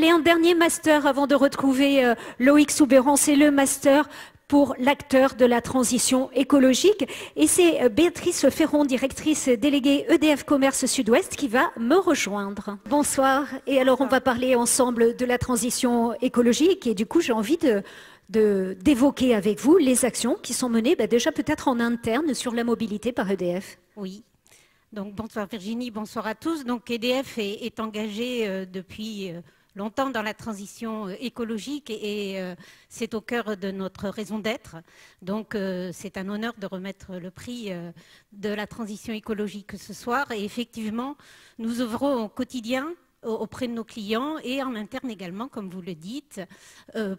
Allez, un dernier master avant de retrouver Loïc Soubeyran, c'est le master pour l'acteur de la transition écologique. Et c'est Béatrice Ferron, directrice déléguée EDF Commerce Sud-Ouest, qui va me rejoindre. Bonsoir. Et alors, on va parler ensemble de la transition écologique. Et du coup, j'ai envie d'évoquer avec vous les actions qui sont menées déjà peut-être en interne sur la mobilité par EDF. Oui. Donc, bonsoir Virginie, bonsoir à tous. Donc, EDF est engagé depuis longtemps dans la transition écologique et c'est au cœur de notre raison d'être. Donc, c'est un honneur de remettre le prix de la transition écologique ce soir. Et effectivement, nous œuvrons au quotidien auprès de nos clients et en interne également, comme vous le dites,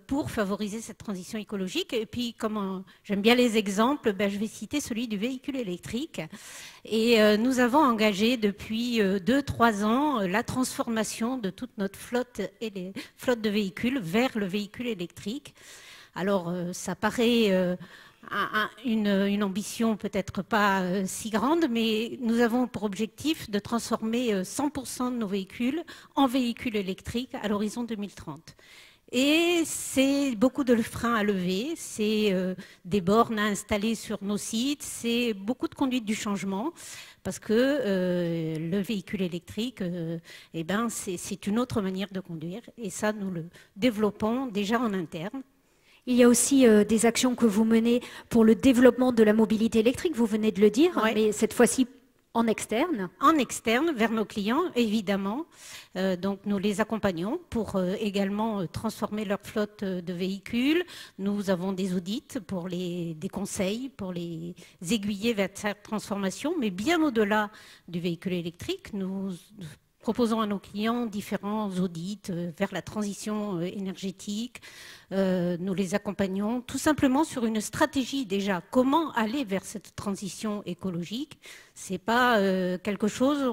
pour favoriser cette transition écologique. Et puis, comme j'aime bien les exemples, je vais citer celui du véhicule électrique. Et nous avons engagé depuis 2-3 ans la transformation de toute notre flotte et les flottes de véhicules vers le véhicule électrique. Alors, ça paraît une ambition peut-être pas si grande, mais nous avons pour objectif de transformer 100% de nos véhicules en véhicules électriques à l'horizon 2030. Et c'est beaucoup de freins à lever, c'est des bornes à installer sur nos sites, c'est beaucoup de conduite du changement, parce que le véhicule électrique, c'est une autre manière de conduire, et ça, nous le développons déjà en interne. Il y a aussi des actions que vous menez pour le développement de la mobilité électrique, vous venez de le dire, ouais. Mais cette fois-ci en externe. En externe, vers nos clients, évidemment. Donc nous les accompagnons pour également transformer leur flotte de véhicules. Nous avons des audits, des conseils, pour les aiguiller vers cette transformation, mais bien au-delà du véhicule électrique, nous proposons à nos clients différents audits vers la transition énergétique. Nous les accompagnons tout simplement sur une stratégie déjà. Comment aller vers cette transition écologique? C'est pas quelque chose...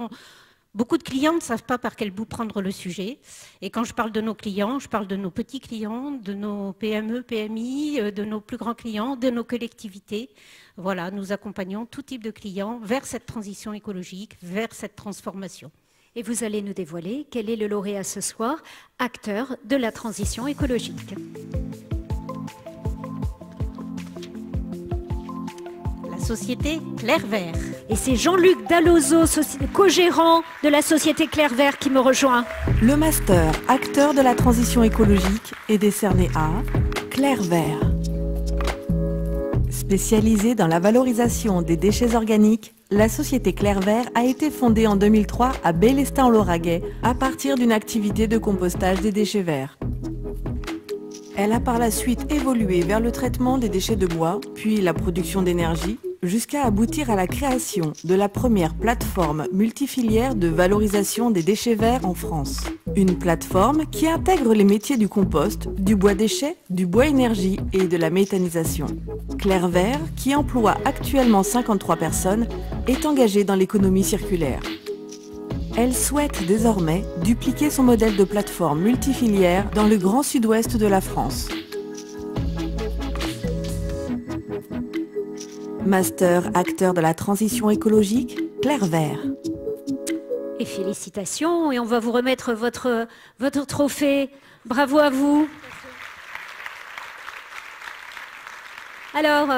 Beaucoup de clients ne savent pas par quel bout prendre le sujet. Et quand je parle de nos clients, je parle de nos petits clients, de nos PME, PMI, de nos plus grands clients, de nos collectivités. Voilà, nous accompagnons tout type de clients vers cette transition écologique, vers cette transformation. Et vous allez nous dévoiler quel est le lauréat ce soir, acteur de la transition écologique. La société Clairvert. Et c'est Jean-Luc Dallozo, co-gérant de la société Clairvert, qui me rejoint. Le master acteur de la transition écologique est décerné à Clairvert. Spécialisée dans la valorisation des déchets organiques, la société Clairvert a été fondée en 2003 à Bélestin-en-Lauragais à partir d'une activité de compostage des déchets verts. Elle a par la suite évolué vers le traitement des déchets de bois, puis la production d'énergie, jusqu'à aboutir à la création de la première plateforme multifilière de valorisation des déchets verts en France. Une plateforme qui intègre les métiers du compost, du bois déchet, du bois énergie et de la méthanisation. Clairvert, qui emploie actuellement 53 personnes, est engagée dans l'économie circulaire. Elle souhaite désormais dupliquer son modèle de plateforme multifilière dans le grand sud-ouest de la France. Master acteur de la transition écologique, Clairvert. Et félicitations, et on va vous remettre votre trophée. Bravo à vous. Alors,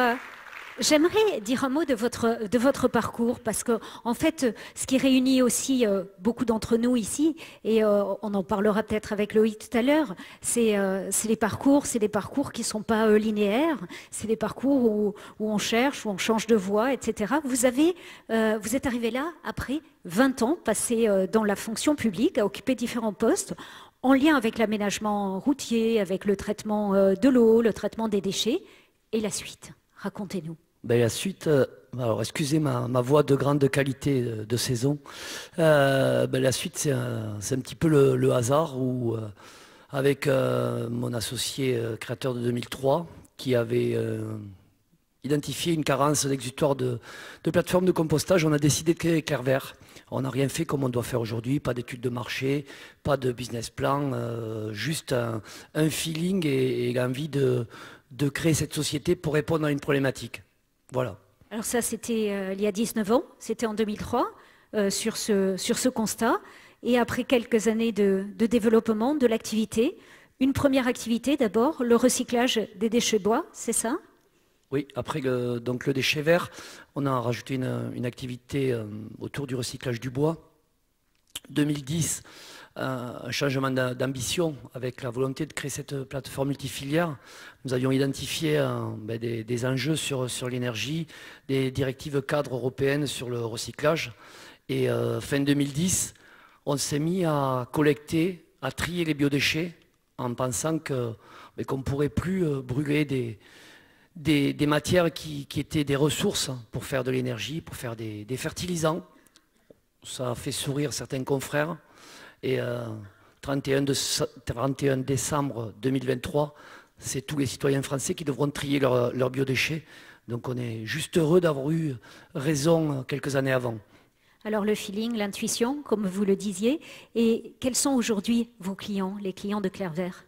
j'aimerais dire un mot de votre parcours, parce que en fait, ce qui réunit aussi beaucoup d'entre nous ici, et on en parlera peut-être avec Loïc tout à l'heure, c'est des parcours qui ne sont pas linéaires, c'est des parcours où on cherche, où on change de voie, etc. Vous êtes arrivé là après 20 ans passés dans la fonction publique, à occuper différents postes, en lien avec l'aménagement routier, avec le traitement de l'eau, le traitement des déchets, et la suite. Racontez-nous. La suite, alors excusez ma voix de grande qualité de saison, la suite c'est un petit peu le hasard où avec mon associé créateur de 2003 qui avait identifié une carence d'exutoire de plateforme de compostage, on a décidé de créer Clairvert. On n'a rien fait comme on doit faire aujourd'hui, pas d'études de marché, pas de business plan, juste un feeling et l'envie de créer cette société pour répondre à une problématique. Voilà. Alors ça, c'était il y a 19 ans, c'était en 2003, sur ce constat. et après quelques années de développement de l'activité, une première activité d'abord, le recyclage des déchets bois, c'est ça? Oui, après donc le déchet vert, on a rajouté une activité autour du recyclage du bois. 2010, un changement d'ambition avec la volonté de créer cette plateforme multifilière. Nous avions identifié des enjeux sur l'énergie, des directives cadres européennes sur le recyclage. Et fin 2010, on s'est mis à collecter, à trier les biodéchets en pensant qu'on ne pourrait plus brûler des matières qui étaient des ressources pour faire de l'énergie, pour faire des fertilisants. Ça a fait sourire certains confrères. Et 31 décembre 2023, c'est tous les citoyens français qui devront trier leurs biodéchets. Donc on est juste heureux d'avoir eu raison quelques années avant. Alors le feeling, l'intuition, comme vous le disiez. Et quels sont aujourd'hui vos clients, les clients de Clair Vert?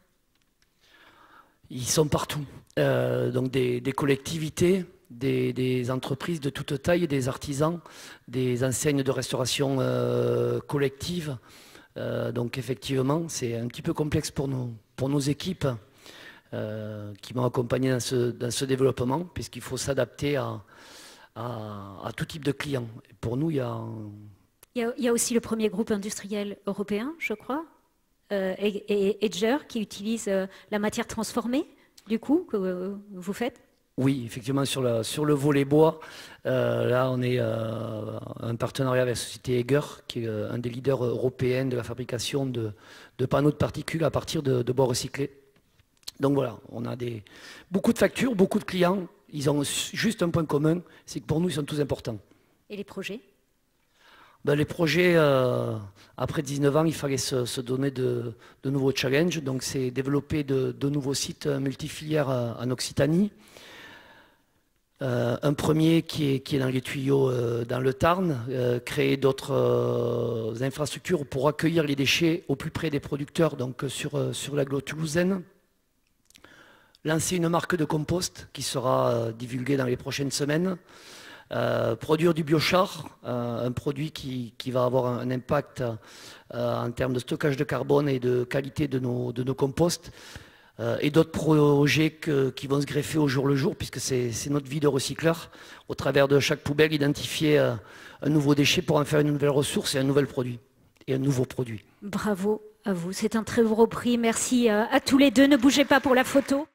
Ils sont partout. Donc des collectivités, des entreprises de toute taille, des artisans, des enseignes de restauration collective. Donc effectivement, c'est un petit peu complexe pour nos équipes qui m'ont accompagné dans ce développement, puisqu'il faut s'adapter à tout type de clients. Et pour nous, il y a aussi le premier groupe industriel européen, je crois, et Edger, qui utilise la matière transformée, du coup, que vous faites. Oui, effectivement, sur le volet bois, là, on est un partenariat avec la société Eger, qui est un des leaders européens de la fabrication de panneaux de particules à partir de bois recyclé. Donc voilà, on a beaucoup de factures, beaucoup de clients. Ils ont juste un point commun, c'est que pour nous, ils sont tous importants. Et les projets? Les projets, après 19 ans, il fallait se donner de nouveaux challenges. Donc c'est développer de nouveaux sites multifilières en Occitanie. Un premier qui est dans les tuyaux dans le Tarn, créer d'autres infrastructures pour accueillir les déchets au plus près des producteurs, donc sur l'agglo toulousaine. Lancer une marque de compost qui sera divulguée dans les prochaines semaines. Produire du biochar, un produit qui va avoir un impact en termes de stockage de carbone et de qualité de nos composts. Et d'autres projets qui vont se greffer au jour le jour, puisque c'est notre vie de recycleur. Au travers de chaque poubelle, identifier un nouveau déchet pour en faire une nouvelle ressource et un nouvel produit. Et un nouveau produit. Bravo à vous, c'est un très gros prix. Merci à tous les deux. Ne bougez pas pour la photo.